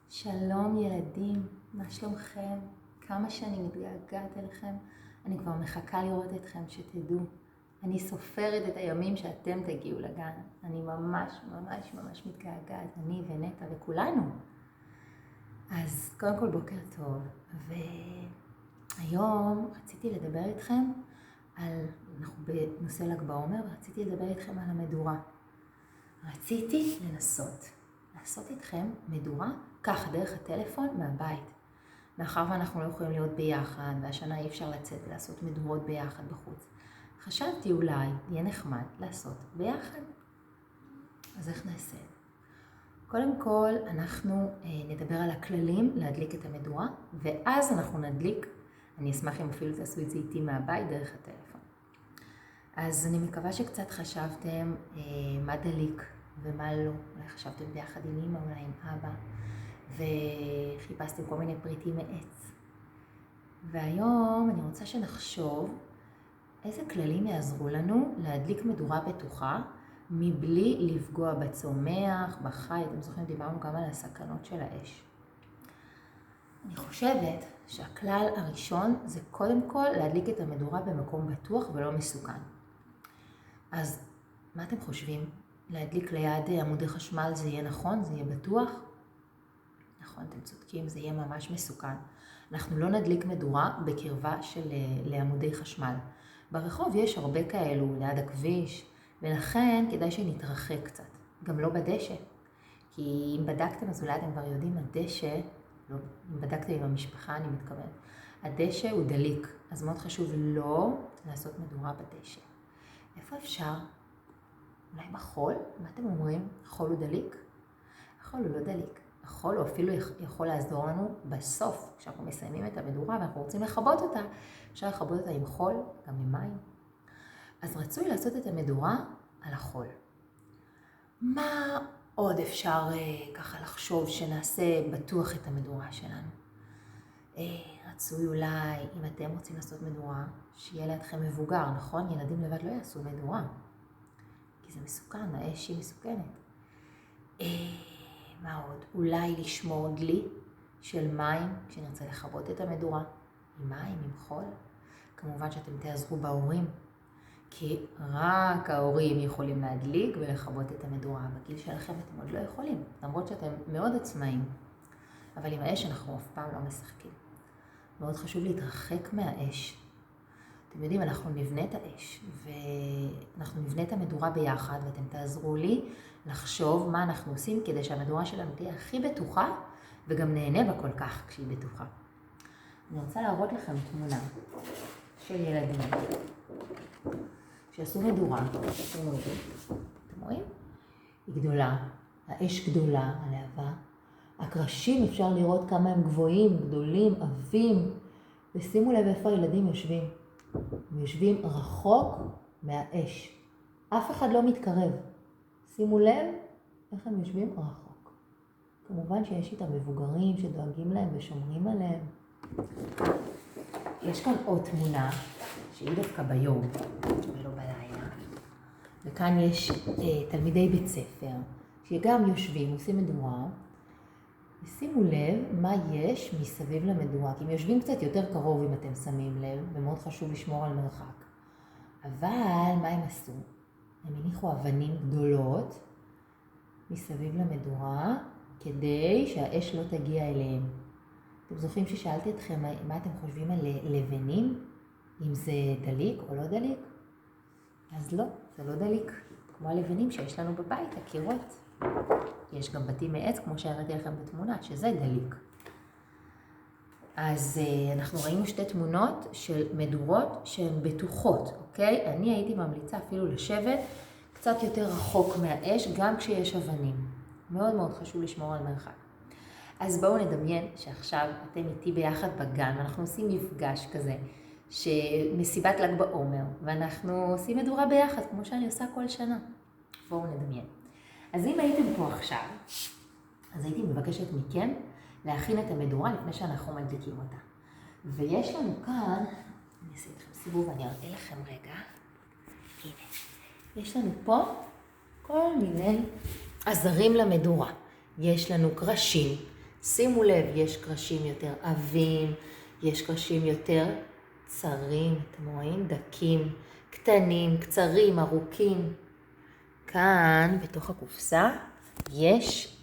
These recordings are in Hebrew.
שלום ילדים, מה שלומכם? כמה שאני מתגעגעת אליכם. אני כבר מחכה לראות אתכם, שתדעו. אני סופרת את הימים שאתם תגיעו לגן. אני ממש מתגעגעת, אני ונטע וכולנו. אז קודם כל בוקר טוב, והיום רציתי לדבר איתכם אנחנו בנושא ל"ג בעומר, ורציתי לדבר איתכם על המדורה. רציתי לעשות איתכם מדורה ככה דרך הטלפון מהבית. מאחר ואנחנו לא יכולים להיות ביחד, והשנה אי אפשר לצאת ולעשות מדורות ביחד בחוץ. חשבתי אולי יהיה נחמד לעשות ביחד. אז איך נעשה? קודם כל אנחנו נדבר על הכללים להדליק את המדורה, ואז אנחנו נדליק, אני אשמח אם אפילו תעשו את זה איתי מהבית דרך הטלפון. אז אני מקווה שקצת חשבתם מה דליק ומה לא. אולי חשבתם ביחד עם אמא, אולי עם אבא, וחיפשתם כל מיני פריטים מעץ. והיום אני רוצה שנחשוב איזה כללים יעזרו לנו להדליק מדורה בטוחה, מבלי לפגוע בצומח, בחי. אתם זוכרים, דיברנו גם על הסכנות של האש. אני חושבת שהכלל הראשון זה קודם כל להדליק את המדורה במקום בטוח ולא מסוכן. אז מה אתם חושבים? להדליק ליד עמודי חשמל זה יהיה נכון? זה יהיה בטוח? נכון, אתם צודקים, זה יהיה ממש מסוכן. אנחנו לא נדליק מדורה בקרבה לעמודי חשמל. ברחוב יש הרבה כאלו ליד הכביש, ולכן כדאי שנתרחק קצת. גם לא בדשא. כי אם בדקתם, אז אולי אתם כבר יודעים, הדשא, לא, אם בדקתם עם המשפחה אני מתכוונת, הדשא הוא דליק, אז מאוד חשוב לא לעשות מדורה בדשא. איפה אפשר? אולי בחול? מה אתם אומרים? החול הוא דליק? החול הוא לא דליק. החול הוא אפילו יכול לעזור לנו בסוף, כשאנחנו מסיימים את המדורה ואנחנו רוצים לכבות אותה, אפשר לכבות אותה עם חול, גם עם מים. אז רצוי לעשות את המדורה על החול. מה עוד אפשר ככה לחשוב שנעשה בטוח את המדורה שלנו? רצוי אולי, אם אתם רוצים לעשות מדורה, שיהיה לידכם מבוגר, נכון? ילדים לבד לא יעשו מדורה, כי זה מסוכן, האש היא מסוכנת. מה עוד? אולי לשמור דלי של מים, כשנרצה לכבות את המדורה, עם מים, עם חול. כמובן שאתם תעזרו בהורים, כי רק ההורים יכולים להדליק ולכבות את המדורה. בגיל שלכם אתם עוד לא יכולים, למרות שאתם מאוד עצמאים. אבל עם האש אנחנו אף פעם לא משחקים. מאוד חשוב להתרחק מהאש. אתם יודעים, אנחנו נבנה את האש, ואנחנו נבנה את המדורה ביחד, ואתם תעזרו לי לחשוב מה אנחנו עושים כדי שהמדורה שלנו תהיה הכי בטוחה, וגם נהנה בה כל כך כשהיא בטוחה. אני רוצה להראות לכם תמונה של ילדים שעשו מדורה. אתם רואים? היא גדולה, האש גדולה, הלהבה. הקרשים אפשר לראות כמה הם גבוהים, גדולים, עבים, ושימו לב איפה הילדים יושבים. הם יושבים רחוק מהאש. אף אחד לא מתקרב. שימו לב איך הם יושבים רחוק. כמובן שיש איתם מבוגרים שדואגים להם ושומרים עליהם. יש כאן עוד תמונה שהיא דווקא ביום ולא בלילה. וכאן יש תלמידי בית ספר שגם יושבים, עושים מדורה. ושימו לב מה יש מסביב למדורה, כי הם יושבים קצת יותר קרוב אם אתם שמים לב, ומאוד חשוב לשמור על מרחק. אבל מה הם עשו? הם הניחו אבנים גדולות מסביב למדורה, כדי שהאש לא תגיע אליהם. אתם זוכרים ששאלתי אתכם מה אתם חושבים על לבנים? אם זה דליק או לא דליק? אז לא, זה לא דליק. כמו הלבנים שיש לנו בבית, הקירות. יש גם בתים מעץ, כמו שהראיתי לכם בתמונה, שזה דליק. אז אנחנו ראינו שתי תמונות של מדורות שהן בטוחות, אוקיי? אני הייתי ממליצה אפילו לשבת קצת יותר רחוק מהאש, גם כשיש אבנים. מאוד מאוד חשוב לשמור על מרחק. אז בואו נדמיין שעכשיו אתם איתי ביחד בגן, ואנחנו עושים מפגש כזה, שמסיבת ל"ג בעומר, ואנחנו עושים מדורה ביחד, כמו שאני עושה כל שנה. בואו נדמיין. אז אם הייתם פה עכשיו, אז הייתי מבקשת מכם להכין את המדורה לפני שאנחנו מדליקים אותה. ויש לנו כאן, אני אעשה אתכם סיבוב ואני אראה לכם רגע. הנה, יש לנו פה כל מיני עזרים למדורה. יש לנו קרשים, שימו לב, יש קרשים יותר עבים, יש קרשים יותר צרים, אתם רואים? דקים, קטנים, קצרים, ארוכים. כאן, בתוך הקופסה, יש,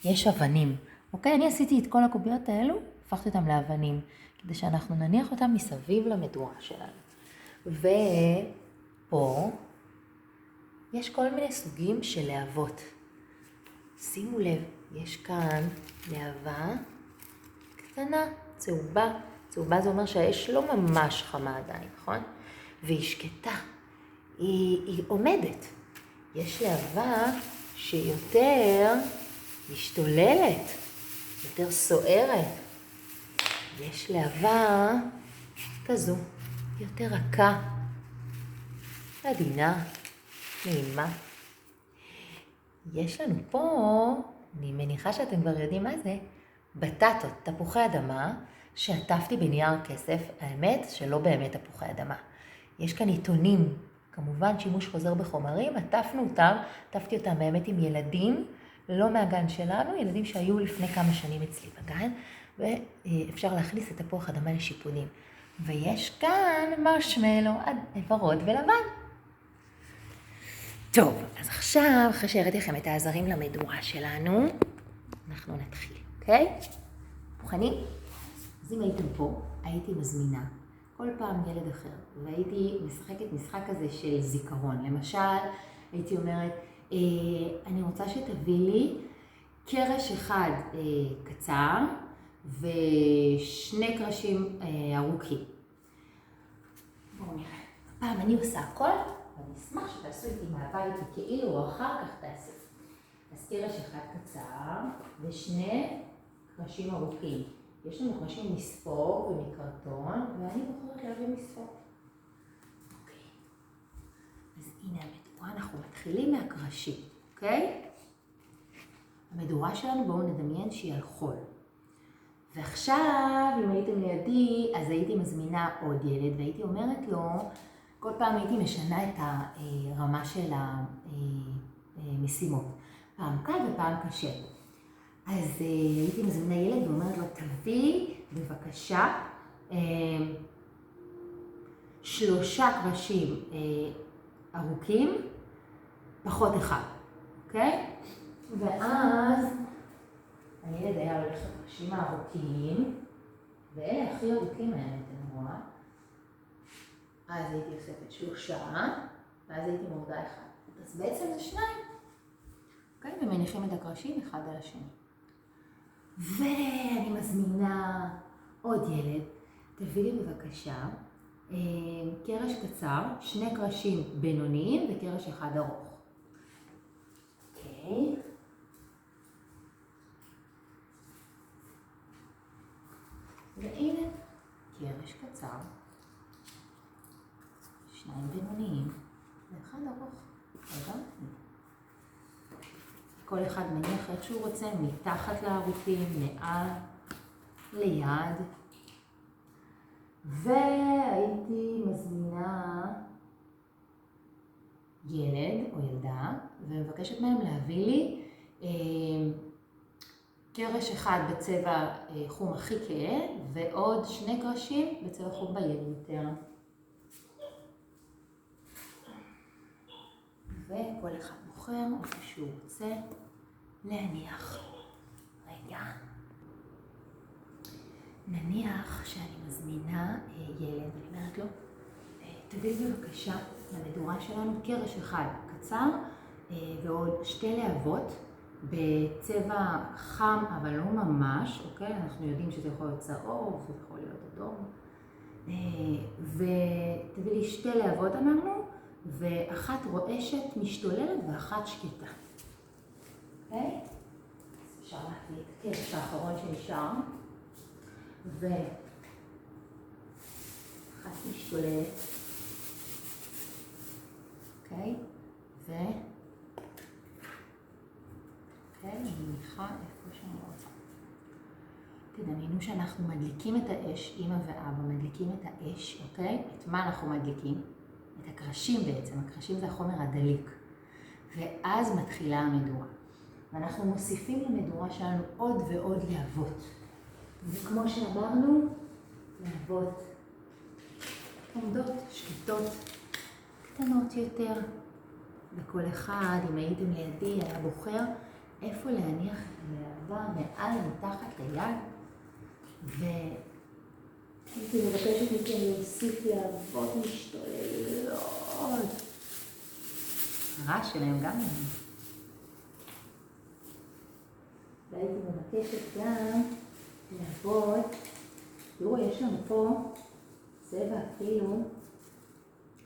יש אבנים. אוקיי? אני עשיתי את כל הקוביות האלו, הפכתי אותם לאבנים, כדי שאנחנו נניח אותם מסביב למדורה שלנו. ופה יש כל מיני סוגים של להבות. שימו לב, יש כאן להבה קטנה, צהובה. צהובה זה אומר שהאש לא ממש חמה עדיין, נכון? והיא שקטה, היא עומדת. יש להבה שיותר משתוללת, יותר סוערת. יש להבה כזו, יותר רכה, עדינה, נעימה. יש לנו פה, אני מניחה שאתם כבר יודעים מה זה, בטטות, תפוחי אדמה, שעטפתי בנייר כסף, האמת שלא באמת תפוחי אדמה. יש כאן עיתונים, כמובן שימוש חוזר בחומרים, עטפתי אותם באמת עם ילדים, לא מהגן שלנו, ילדים שהיו לפני כמה שנים אצלי בגן, ואפשר להכניס את תפוח אדמה לשיפונים. ויש כאן מרשמלו, ורוד ולבן. טוב, אז עכשיו, אחרי שהראיתי לכם את העזרים למדורה שלנו, אנחנו נתחיל, אוקיי? מוכנים? אז אם הייתם פה, הייתי מזמינה כל פעם ילד אחר, והייתי משחקת משחק כזה של זיכרון. למשל, הייתי אומרת, אני רוצה שתביא לי קרש אחד קצר ושני קרשים ארוכים. בואו נראה. הפעם אני עושה הכל, ואני אשמח שתעשו איתי מהבית כאילו או אחר כך תעשו. אז קרש אחד קצר ושני קרשים ארוכים. יש לנו קרשים מספוג ומקרטון, ואני בוחרת להביא מספוג. אוקיי. אז הנה המדורה, אנחנו מתחילים מהקרשים, אוקיי? המדורה שלנו, בואו נדמיין שהיא על חול. ועכשיו, אם הייתם לידי, אז הייתי מזמינה עוד ילד, והייתי אומרת לו, כל פעם הייתי משנה את הרמה של המשימות. פעם קל ופעם קשה. אז הייתי מזמינה ילד ואומרת לו, תביא בבקשה 3 קרשים ארוכים, פחות 1, אוקיי? ואז הילד היה הולך לקרשים הארוכים, ואלה הכי ארוכים האלה, אתם רואה? אז הייתי אוספת 3, ואז הייתי מורדה 1. אז בעצם זה 2. אוקיי? ומניחים את הקרשים אחד על השני. ואני מזמינה עוד ילד, תביא לי בבקשה קרש קצר, 2 קרשים בינוניים וקרש 1 ארוך. אוקיי. והנה, קרש קצר, 2 בינוניים ו1 ארוך. כל אחד מניח איך שהוא רוצה, מתחת לארוכים, מעל, ליד. והייתי מזמינה ילד או ילדה, ומבקשת מהם להביא לי קרש אחד בצבע חום הכי כהה, ועוד 2 קרשים בצבע חום בהיר יותר. וכל אחד בוחר איפה שהוא רוצה להניח. רגע. נניח שאני מזמינה ילד, אני אומרת לו, תביא בבקשה למדורה שלנו קרש אחד קצר ועוד 2 להבות בצבע חם אבל לא ממש, אוקיי? אנחנו יודעים שזה יכול להיות צהוב, זה יכול להיות אדום. ותביא לי 2 להבות אמרנו, ואחת רועשת משתוללת ואחת שקטה. אוקיי? אז אפשר להביא את הקרש האחרון שנשאר. ואחת משתוללת. אוקיי? אני מניחה איפה שאני רוצה. תדמיינו שאנחנו מדליקים את האש, אמא ואבא מדליקים את האש, אוקיי? את מה אנחנו מדליקים? את הקרשים בעצם, הקרשים זה החומר הדליק. ואז מתחילה המדורה. ואנחנו מוסיפים למדורה שלנו עוד ועוד להבות. וכמו שאמרנו, להבות עומדות, שקטות, קטנות יותר. וכל אחד, אם הייתם לידי, היה בוחר איפה להניח את הלהבה מעל מתחת ליד. והייתי מבקשת מכם להוסיף להבות משתוללות. הרעש שלהם גם לנו. והייתי מבקשת גם להבות. תראו, יש לנו פה צבע אפילו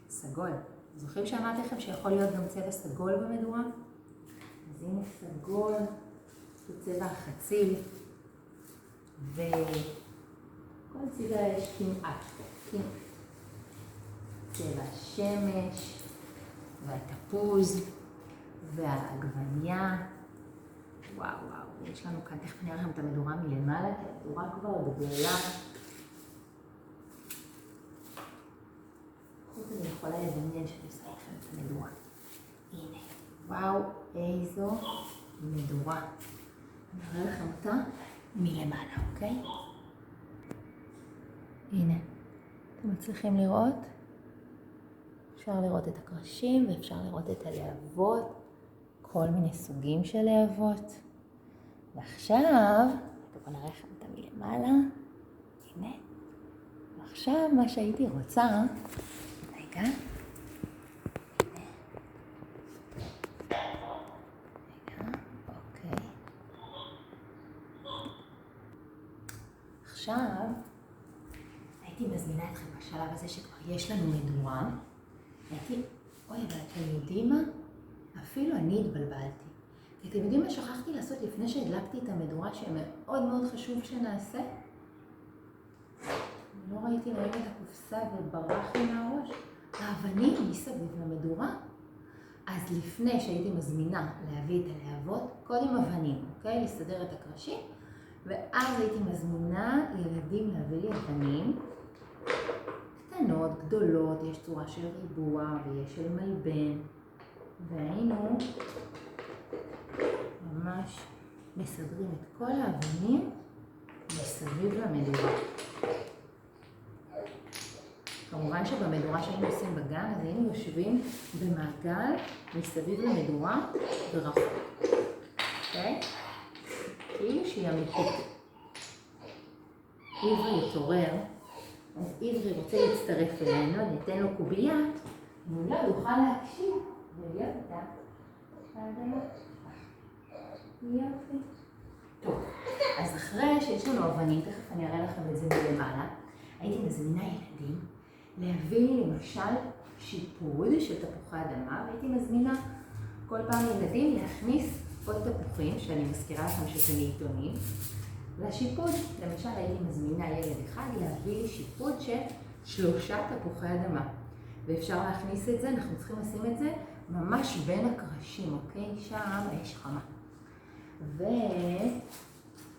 סגול. זוכרים שאמרתי לכם שיכול להיות גם צבע סגול במדורה? אז הנה סגול, זה צבע החציל, וכל צבע יש כמעט. צבע השמש, והתפוז, והעגבניה. וואו, יש לנו כאן, תכף נראה לכם את המדורה מלמעלה, כי המדורה כבר גדולה. אני יכולה לדמיין שאני עושה לכם את המדורה. הנה, וואו, איזו מדורה. אני אראה לכם אותה מלמעלה, אוקיי? הנה, אתם מצליחים לראות? אפשר לראות את הקרשים ואפשר לראות את הלהבות, כל מיני סוגים של להבות. ועכשיו, בואו נראה לכם אותה מלמעלה. הנה. ועכשיו מה שהייתי רוצה, רגע, אוקיי. עכשיו, הייתי מזמינה אתכם בשלב הזה שכבר יש לנו מדורה. אבל אתם יודעים מה? אפילו אני התבלבלתי. כי אתם יודעים מה שכחתי לעשות לפני שהדלקתי את המדורה שמאוד מאוד חשוב שנעשה? לא ראיתי להם את הקופסה וברח לי מהראש. האבנים מסביב למדורה. אז לפני שהייתי מזמינה להביא את הלהבות, קודם אבנים, אוקיי? לסדר את הקרשים. ואז הייתי מזמינה ילדים להביא לי אבנים. קטנות, גדולות, יש צורה של ריבוע ויש של מלבן. והיינו ממש מסדרים את כל האבנים מסביב למדורה. כמובן שבמדורה שהיינו עושים בגן, אז היינו יושבים במעגל מסביב למדורה ורחוק. אוקיי? כאילו שהיא אמיתית. עברי יתעורר, אז עברי רוצה להצטרף אלינו, ניתן לו קובייה, ואולי יוכל להקשיב ולהיות איתה. יופי. טוב, אז אחרי שיש לנו אבנים, תכף אני אראה לכם את זה מלמעלה, הייתי מזמינה ילדים להביא לי למשל שיפוד של תפוחי אדמה, והייתי מזמינה כל פעם ילדים להכניס עוד תפוחים, שאני מזכירה לכם שזה מעיתונים, לשיפוד. למשל הייתי מזמינה ילד אחד להביא לי שיפוד של 3 תפוחי אדמה. ואפשר להכניס את זה, אנחנו צריכים לשים את זה ממש בין הקרשים, אוקיי? שם יש חמה.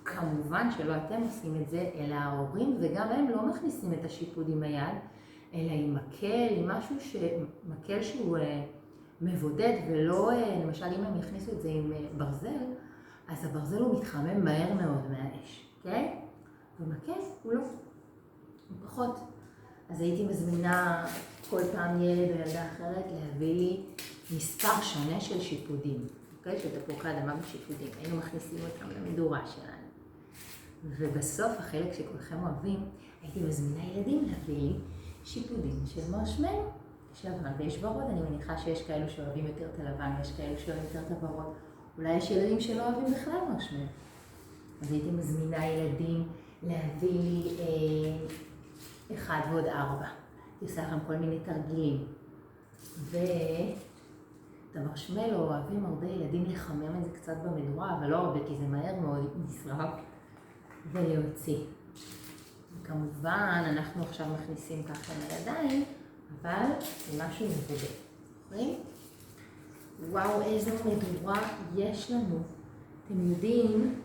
וכמובן שלא אתם עושים את זה, אלא ההורים, וגם הם לא מכניסים את השיפוד עם היד, אלא עם מקל, עם משהו מקל שהוא מבודד, ולא, למשל אם הם יכניסו את זה עם ברזל, אז הברזל הוא מתחמם מהר מאוד מהאש, אוקיי? ומקל הוא לא, הוא פחות. אז הייתי מזמינה כל פעם ילד או ילדה אחרת להביא לי מספר שונה של שיפודים, אוקיי? של תפוחי אדמה ושיפודים. היינו מכניסים אותם למדורה שלנו. ובסוף, החלק שכולכם אוהבים, הייתי מזמינה ילדים להביא לי שיפודים של מרשמלו. יש לבן ויש ורוד, אני מניחה שיש כאלו שאוהבים יותר את הלבן ויש כאלו שאוהבים יותר את הוורוד. אולי יש ילדים שלא אוהבים בכלל מרשמלו. אז הייתי מזמינה ילדים להביא לי 1 ועוד 4. הייתי עושה לכם כל מיני תרגילים. ואת המרשמלו אוהבים הרבה ילדים לחמם את זה קצת במדורה, אבל לא הרבה כי זה מהר מאוד נשרף, ולהוציא. וכמובן אנחנו עכשיו מכניסים ככה לידיים, אבל זה משהו מבודד. זוכרים? וואו, איזו מדורה יש לנו. אתם יודעים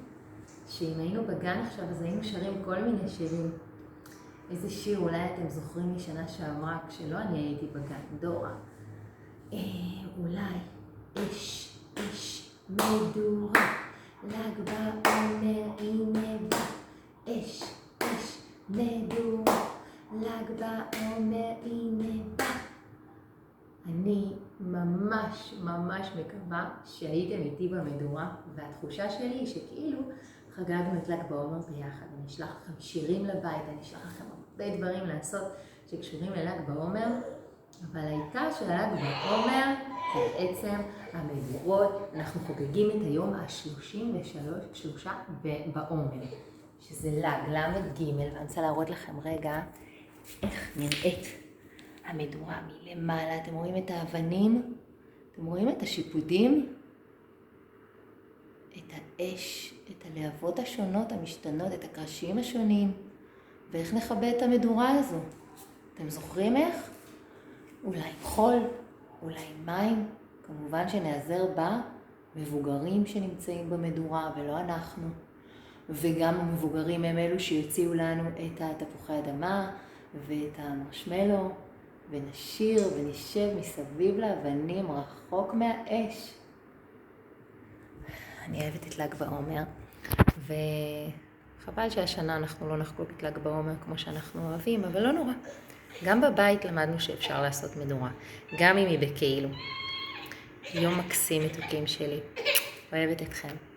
שאם היינו בגן עכשיו אז היינו שרים כל מיני שירים. איזה שיר אולי אתם זוכרים משנה שעברה כשלא אני הייתי בגן, דורה. אולי איש, איש, מדורה, ל"ג בעומר הנה בא, אש, אש, מדורה, ל"ג בעומר הנה בא. אני ממש מקווה שהייתם איתי במדורה, והתחושה שלי היא שכאילו חגגנו את ל"ג בעומר ביחד. אני אשלח לכם שירים לבית, אני אשלח לכם הרבה דברים לעשות שקשורים לל"ג בעומר, אבל העיקר של ל"ג בעומר זה בעצם המדורות. אנחנו חוגגים את היום ה-33 בעומר, שזה ל"ג, ואני רוצה להראות לכם רגע איך נראית המדורה מלמעלה. אתם רואים את האבנים? אתם רואים את השיפודים? את האש, את הלהבות השונות המשתנות, את הקרשים השונים, ואיך נכבה את המדורה הזו. אתם זוכרים איך? אולי עם חול, אולי עם מים, כמובן שנעזר במבוגרים שנמצאים במדורה ולא אנחנו, וגם המבוגרים הם אלו שיוציאו לנו את התפוחי אדמה ואת המרשמלו, ונשיר ונשב מסביב לאבנים רחוק מהאש. אני אוהבת את ל"ג בעומר, וחבל שהשנה אנחנו לא נחגוג את ל"ג בעומר כמו שאנחנו אוהבים, אבל לא נורא. גם בבית למדנו שאפשר לעשות מדורה, גם אם היא בכאילו. יום מקסים מתוקים שלי. אוהבת אתכם.